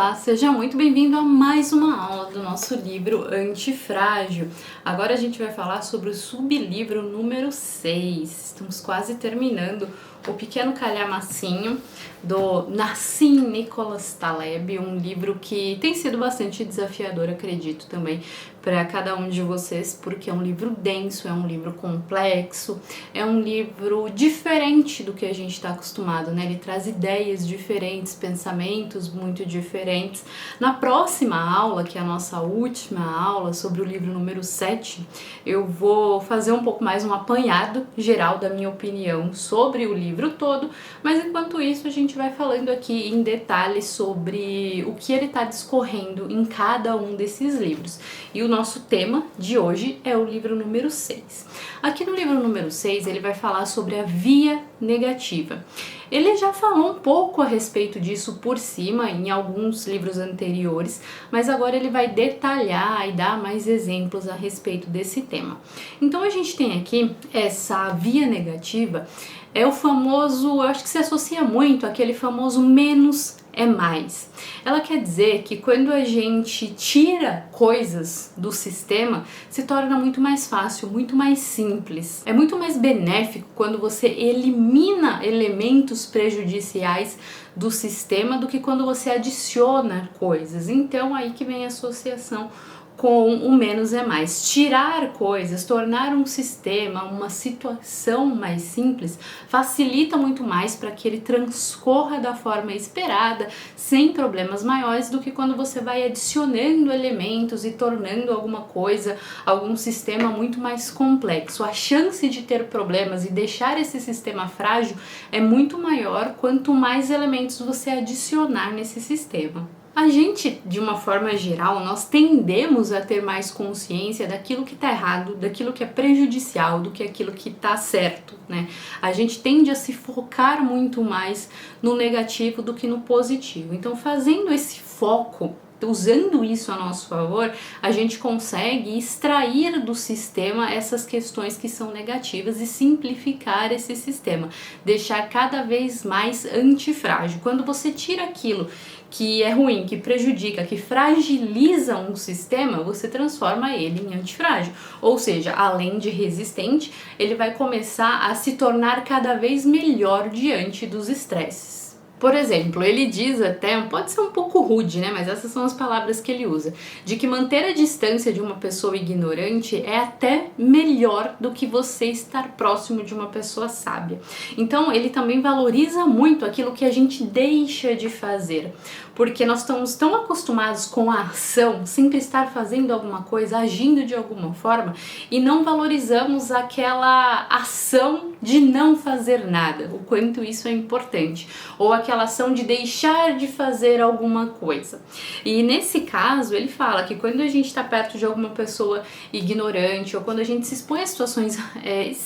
Olá, seja muito bem-vindo a mais uma aula do nosso livro Antifrágil. Agora a gente vai falar sobre o sublivro número 6. Estamos quase terminando O Pequeno Calhamacinho, do Nassim Nicholas Taleb, um livro que tem sido bastante desafiador, acredito também, para cada um de vocês, porque é um livro denso, é um livro complexo, é um livro diferente do que a gente está acostumado, né? Ele traz ideias diferentes, pensamentos muito diferentes. Na próxima aula, que é a nossa última aula sobre o livro número 7, eu vou fazer um pouco mais um apanhado geral da minha opinião sobre o livro todo, mas enquanto isso a gente vai falando aqui em detalhes sobre o que ele está discorrendo em cada um desses livros. E o nosso tema de hoje é o livro número 6. Aqui no livro número 6 ele vai falar sobre a via negativa. Ele já falou um pouco a respeito disso por cima em alguns livros anteriores, mas agora ele vai detalhar e dar mais exemplos a respeito desse tema. Então a gente tem aqui essa via negativa, é o famoso, eu acho que se associa muito àquele famoso menos é mais. Ela quer dizer que quando a gente tira coisas do sistema, se torna muito mais fácil, muito mais simples. É muito mais benéfico quando você elimina elementos prejudiciais do sistema do que quando você adiciona coisas. Então aí que vem a associação com o menos é mais. Tirar coisas, tornar um sistema, uma situação mais simples, facilita muito mais para que ele transcorra da forma esperada, sem problemas maiores, do que quando você vai adicionando elementos e tornando alguma coisa, algum sistema muito mais complexo. A chance de ter problemas e deixar esse sistema frágil é muito maior quanto mais elementos você adicionar nesse sistema. A gente, de uma forma geral, nós tendemos a ter mais consciência daquilo que está errado, daquilo que é prejudicial, do que aquilo que está certo, né? A gente tende a se focar muito mais no negativo do que no positivo. Então, fazendo esse foco, usando isso a nosso favor, a gente consegue extrair do sistema essas questões que são negativas e simplificar esse sistema, deixar cada vez mais antifrágil. Quando você tira aquilo que é ruim, que prejudica, que fragiliza um sistema, você transforma ele em antifrágil. Ou seja, além de resistente, ele vai começar a se tornar cada vez melhor diante dos estresses. Por exemplo, ele diz até, pode ser um pouco rude, né, mas essas são as palavras que ele usa, de que manter a distância de uma pessoa ignorante é até melhor do que você estar próximo de uma pessoa sábia. Então, ele também valoriza muito aquilo que a gente deixa de fazer, porque nós estamos tão acostumados com a ação, sempre estar fazendo alguma coisa, agindo de alguma forma, e não valorizamos aquela ação de não fazer nada, o quanto isso é importante, ou aquela ação de deixar de fazer alguma coisa. E nesse caso, ele fala que quando a gente está perto de alguma pessoa ignorante, ou quando a gente se expõe a situações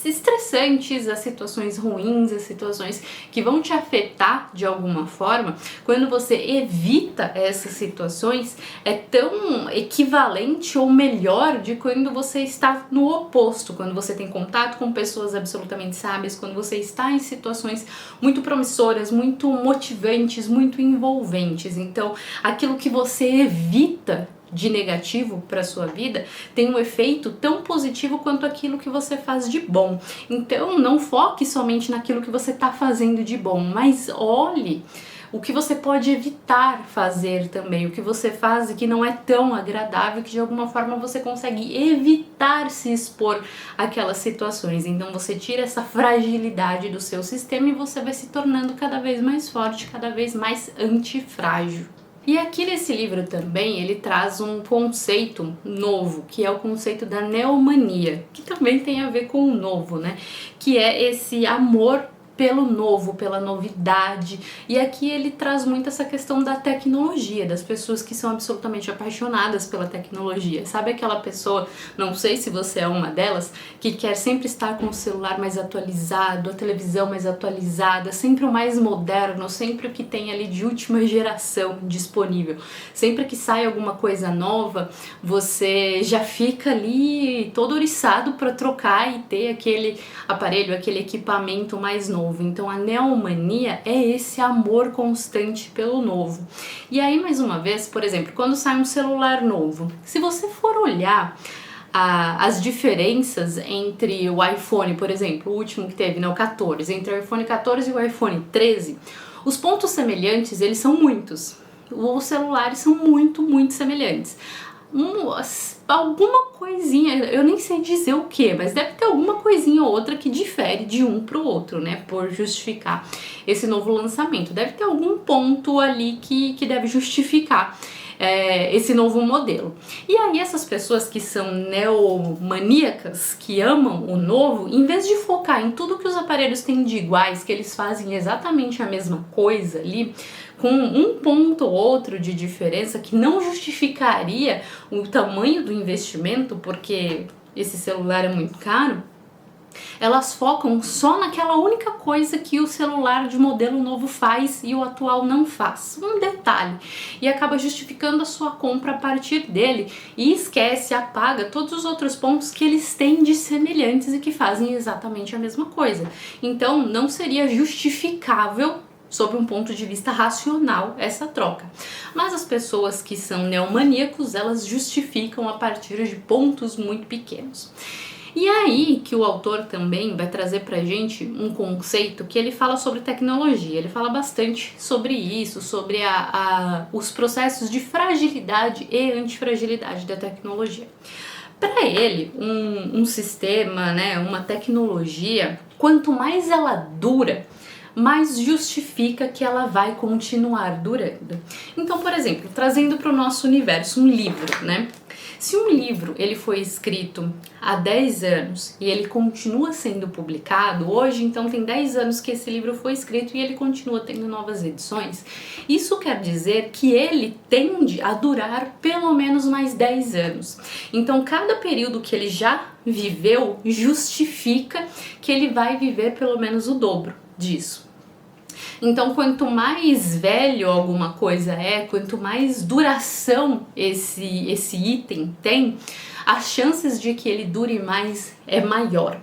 estressantes, a situações ruins, a situações que vão te afetar de alguma forma, quando você evita essas situações, é tão equivalente ou melhor de quando você está no oposto, quando você tem contato com pessoas absolutamente sábias, quando você está em situações muito promissoras, muito motivantes, muito envolventes. Então, aquilo que você evita de negativo para sua vida tem um efeito tão positivo quanto aquilo que você faz de bom. Então, não foque somente naquilo que você está fazendo de bom, mas olhe o que você pode evitar fazer também, o que você faz e que não é tão agradável, que de alguma forma você consegue evitar se expor àquelas situações. Então você tira essa fragilidade do seu sistema e você vai se tornando cada vez mais forte, cada vez mais antifrágil. E aqui nesse livro também ele traz um conceito novo, que é o conceito da neomania, que também tem a ver com o novo, né? Que é esse amor pelo novo, pela novidade. E aqui ele traz muito essa questão da tecnologia, das pessoas que são absolutamente apaixonadas pela tecnologia. Sabe aquela pessoa, não sei se você é uma delas, que quer sempre estar com o celular mais atualizado, a televisão mais atualizada, sempre o mais moderno, sempre o que tem ali de última geração disponível. Sempre que sai alguma coisa nova, você já fica ali todo oriçado para trocar e ter aquele aparelho, aquele equipamento mais novo. novo. Então a neomania é esse amor constante pelo novo. E aí, mais uma vez, por exemplo, quando sai um celular novo, se você for olhar as diferenças entre o iPhone, por exemplo, o último que teve, né, o 14, entre o iPhone 14 e o iPhone 13, os pontos semelhantes, eles são muitos. Os celulares são muito semelhantes. Alguma coisinha, eu nem sei dizer o que, mas deve ter alguma coisinha ou outra que difere de um para o outro, né, por justificar esse novo lançamento. Deve ter algum ponto ali que deve justificar esse novo modelo. E aí essas pessoas que são neomaníacas, que amam o novo, em vez de focar em tudo que os aparelhos têm de iguais, que eles fazem exatamente a mesma coisa ali, com um ponto ou outro de diferença que não justificaria o tamanho do investimento, porque esse celular é muito caro, elas focam só naquela única coisa que o celular de modelo novo faz e o atual não faz. Um detalhe. E acaba justificando a sua compra a partir dele e esquece, apaga todos os outros pontos que eles têm de semelhantes e que fazem exatamente a mesma coisa. Então, não seria justificável sob um ponto de vista racional essa troca. Mas as pessoas que são neomaníacos, elas justificam a partir de pontos muito pequenos. E aí que o autor também vai trazer pra gente um conceito que ele fala sobre tecnologia, ele fala bastante sobre isso, sobre os processos de fragilidade e antifragilidade da tecnologia. Para ele, um sistema, né, uma tecnologia, quanto mais ela dura, mais justifica que ela vai continuar durando. Então, por exemplo, trazendo para o nosso universo um livro, né? Se um livro ele foi escrito há 10 anos e ele continua sendo publicado, hoje então tem 10 anos que esse livro foi escrito e ele continua tendo novas edições, isso quer dizer que ele tende a durar pelo menos mais 10 anos. Então cada período que ele já viveu justifica que ele vai viver pelo menos o dobro disso. Então, quanto mais velho alguma coisa quanto mais duração esse item tem, as chances de que ele dure mais é maior.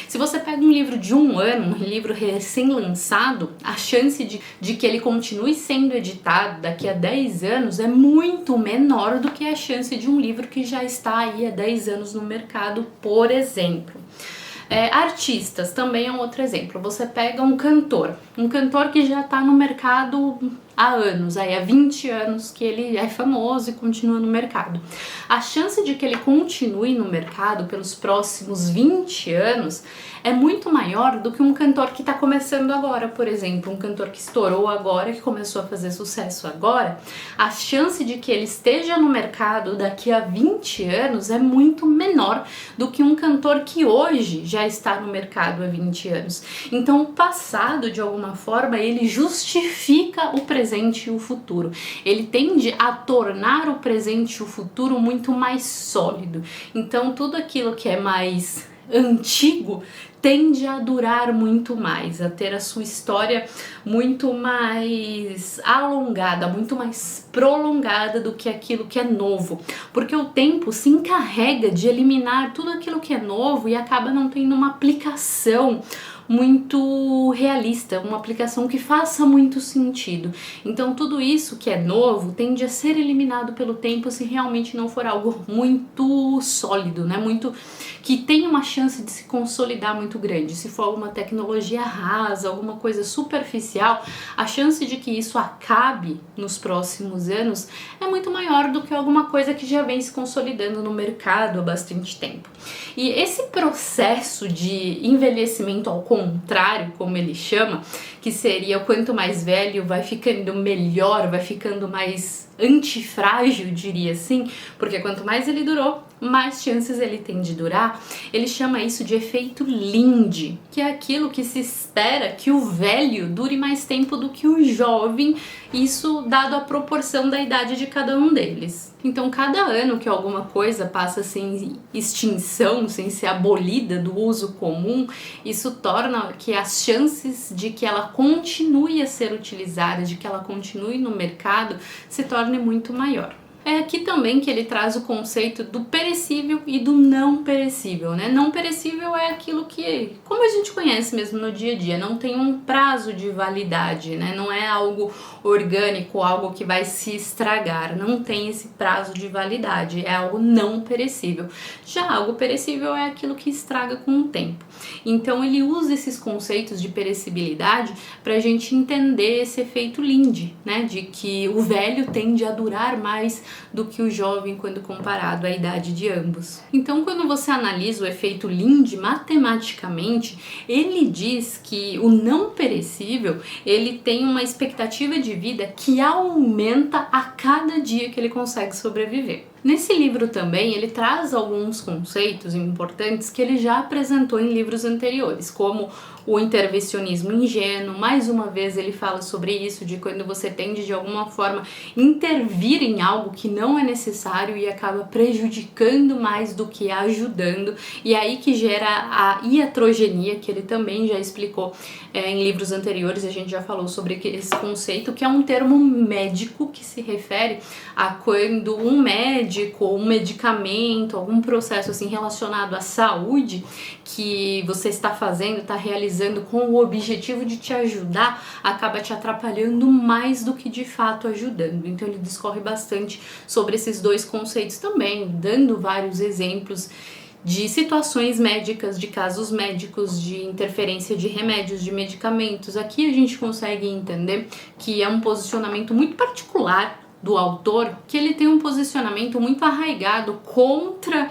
Se você pega um livro de 1 ano, um livro recém-lançado, a chance de que ele continue sendo editado daqui a 10 anos é muito menor do que a chance de um livro que já está aí há 10 anos no mercado, por exemplo. Artistas também é um outro exemplo. Você pega um cantor que já está no mercado há anos, aí há 20 anos que ele é famoso e continua no mercado. A chance de que ele continue no mercado pelos próximos 20 anos é muito maior do que um cantor que está começando agora, por exemplo, um cantor que estourou agora, que começou a fazer sucesso agora. A chance de que ele esteja no mercado daqui a 20 anos é muito menor do que um cantor que hoje já está no mercado há 20 anos. Então, o passado, de alguma forma, ele justifica o presente e o futuro. Ele tende a tornar o presente e o futuro muito mais sólido. Então, tudo aquilo que é mais antigo tende a durar muito mais, a ter a sua história muito mais alongada, muito mais prolongada do que aquilo que é novo, porque o tempo se encarrega de eliminar tudo aquilo que é novo e acaba não tendo uma aplicação muito realista, uma aplicação que faça muito sentido. Então tudo isso que é novo tende a ser eliminado pelo tempo se realmente não for algo muito sólido, né? Muito que tem uma chance de se consolidar muito grande. Se for alguma tecnologia rasa, alguma coisa superficial, a chance de que isso acabe nos próximos anos é muito maior do que alguma coisa que já vem se consolidando no mercado há bastante tempo. E esse processo de envelhecimento ao contrário, como ele chama, que seria quanto mais velho vai ficando melhor, vai ficando mais antifrágil, diria assim, porque quanto mais ele durou, mais chances ele tem de durar. Ele chama isso de efeito Linde, que é aquilo que se espera que o velho dure mais tempo do que o jovem, isso dado a proporção da idade de cada um deles. Então, cada ano que alguma coisa passa sem extinção, sem ser abolida do uso comum, isso torna que as chances de que ela continue a ser utilizada, de que ela continue no mercado, se torne muito maior. É aqui também que ele traz o conceito do perecível e do não perecível, né? Não perecível é aquilo que, como a gente conhece mesmo no dia a dia, não tem um prazo de validade, né? Não é algo orgânico, algo que vai se estragar, não tem esse prazo de validade, é algo não perecível. Já algo perecível é aquilo que estraga com o tempo. Então ele usa esses conceitos de perecibilidade para a gente entender esse efeito Linde, né? De que o velho tende a durar mais do que o jovem quando comparado à idade de ambos. Então, quando você analisa o efeito Linde matematicamente, ele diz que o não perecível, ele tem uma expectativa de vida que aumenta a cada dia que ele consegue sobreviver. Nesse livro também ele traz alguns conceitos importantes que ele já apresentou em livros anteriores, como o intervencionismo ingênuo. Mais uma vez ele fala sobre isso, de quando você tende de alguma forma intervir em algo que não é necessário e acaba prejudicando mais do que ajudando, e aí que gera a iatrogenia, que ele também já explicou em livros anteriores. A gente já falou sobre esse conceito, que é um termo médico que se refere a quando um médico ou um medicamento, algum processo assim relacionado à saúde que você está fazendo, está realizando com o objetivo de te ajudar, acaba te atrapalhando mais do que de fato ajudando. Então ele discorre bastante sobre esses dois conceitos também, dando vários exemplos de situações médicas, de casos médicos, de interferência de remédios, de medicamentos. Aqui a gente consegue entender que é um posicionamento muito particular do autor, que ele tem um posicionamento muito arraigado contra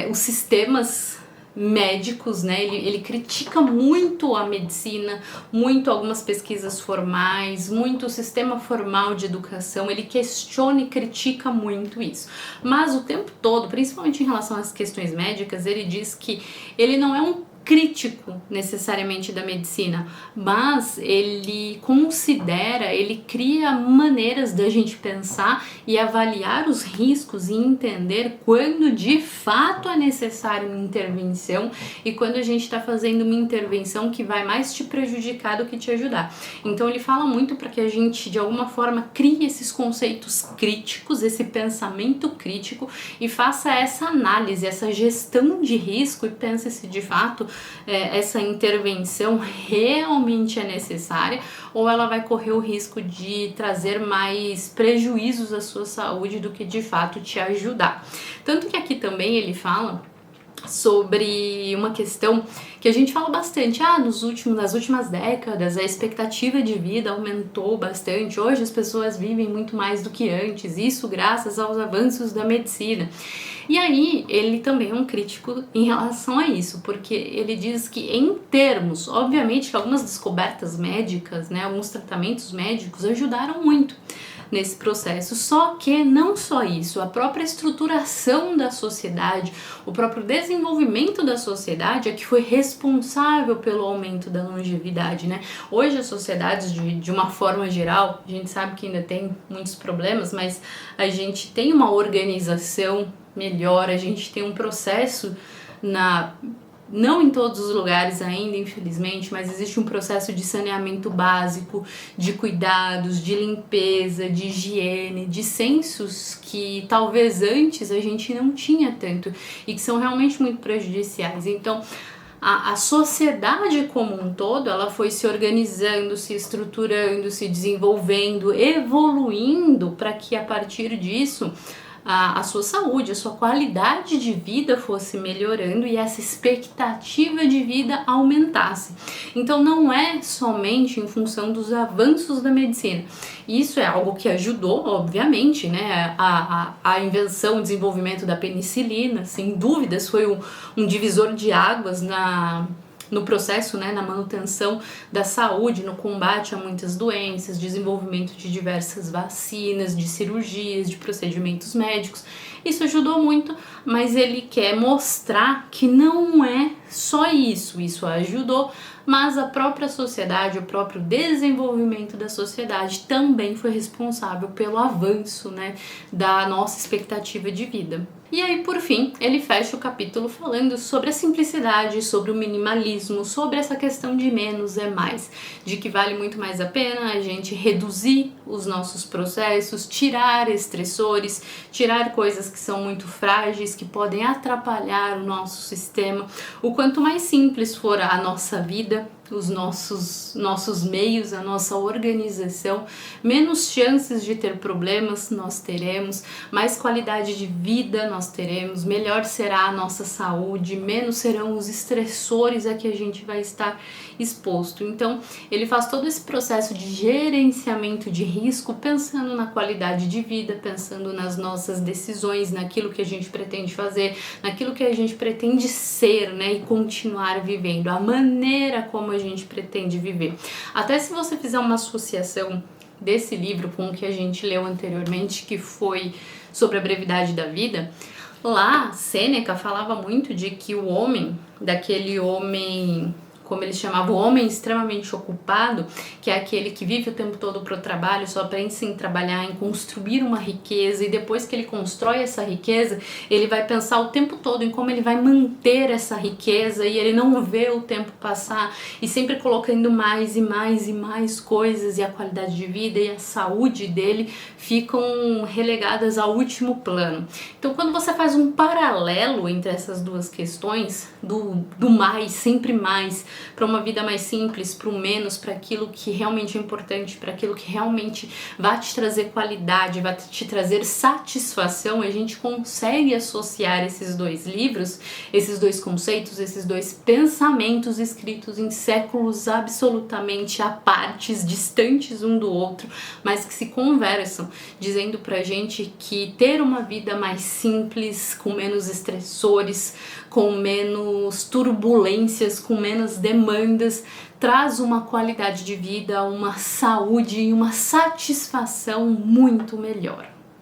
os sistemas médicos, né? Ele critica muito a medicina, muito algumas pesquisas formais, muito o sistema formal de educação. Ele questiona e critica muito isso, mas o tempo todo, principalmente em relação às questões médicas, ele diz que ele não é um crítico necessariamente da medicina, mas ele considera, ele cria maneiras da gente pensar e avaliar os riscos e entender quando de fato é necessário uma intervenção e quando a gente está fazendo uma intervenção que vai mais te prejudicar do que te ajudar. Então ele fala muito para que a gente de alguma forma crie esses conceitos críticos, esse pensamento crítico, e faça essa análise, essa gestão de risco e pense se de fato essa intervenção realmente é necessária ou ela vai correr o risco de trazer mais prejuízos à sua saúde do que de fato te ajudar. Tanto que aqui também ele fala sobre uma questão que a gente fala bastante, nas últimas décadas a expectativa de vida aumentou bastante, hoje as pessoas vivem muito mais do que antes, isso graças aos avanços da medicina. E aí ele também é um crítico em relação a isso, porque ele diz que em termos, obviamente que algumas descobertas médicas, né, alguns tratamentos médicos ajudaram muito nesse processo, só que não só isso, a própria estruturação da sociedade, o próprio desenvolvimento da sociedade é que foi responsável pelo aumento da longevidade, né? Hoje as sociedades, de uma forma geral, a gente sabe que ainda tem muitos problemas, mas a gente tem uma organização melhor, a gente tem um processo não em todos os lugares ainda, infelizmente, mas existe um processo de saneamento básico, de cuidados, de limpeza, de higiene, de sensos que talvez antes a gente não tinha tanto e que são realmente muito prejudiciais. Então, a sociedade como um todo, ela foi se organizando, se estruturando, se desenvolvendo, evoluindo para que a partir disso a sua saúde, a sua qualidade de vida fosse melhorando e essa expectativa de vida aumentasse. Então não é somente em função dos avanços da medicina. Isso é algo que ajudou, obviamente, né? A invenção, o desenvolvimento da penicilina, sem dúvidas, foi um divisor de águas no processo, né, na manutenção da saúde, no combate a muitas doenças, desenvolvimento de diversas vacinas, de cirurgias, de procedimentos médicos. Isso ajudou muito, mas ele quer mostrar que não é só isso. Isso ajudou, mas a própria sociedade, o próprio desenvolvimento da sociedade também foi responsável pelo avanço, né, da nossa expectativa de vida. E aí, por fim, ele fecha o capítulo falando sobre a simplicidade, sobre o minimalismo, sobre essa questão de menos é mais, de que vale muito mais a pena a gente reduzir os nossos processos, tirar estressores, tirar coisas que são muito frágeis, que podem atrapalhar o nosso sistema. O quanto mais simples for a nossa vida, os nossos meios, a nossa organização, menos chances de ter problemas nós teremos, mais qualidade de vida nós teremos, melhor será a nossa saúde, menos serão os estressores a que a gente vai estar exposto. Então, ele faz todo esse processo de gerenciamento de risco pensando na qualidade de vida, pensando nas nossas decisões, naquilo que a gente pretende fazer, naquilo que a gente pretende ser, né, e continuar vivendo, a maneira como a gente pretende viver. Até se você fizer uma associação desse livro com o que a gente leu anteriormente, que foi sobre a brevidade da vida, lá Sêneca falava muito de que o homem, daquele homem, como ele chamava, o homem extremamente ocupado, que é aquele que vive o tempo todo pro trabalho, só pensa em trabalhar, em construir uma riqueza, e depois que ele constrói essa riqueza, ele vai pensar o tempo todo em como ele vai manter essa riqueza, e ele não vê o tempo passar, e sempre colocando mais e mais e mais coisas, e a qualidade de vida e a saúde dele ficam relegadas ao último plano. Então, quando você faz um paralelo entre essas duas questões, do mais, sempre mais, para uma vida mais simples, para o menos, para aquilo que realmente é importante, para aquilo que realmente vai te trazer qualidade, vai te trazer satisfação, a gente consegue associar esses dois livros, esses dois conceitos, esses dois pensamentos escritos em séculos absolutamente à partes, distantes um do outro, mas que se conversam, dizendo pra gente que ter uma vida mais simples, com menos estressores, com menos turbulências, com menos demandas, traz uma qualidade de vida, uma saúde e uma satisfação muito melhor.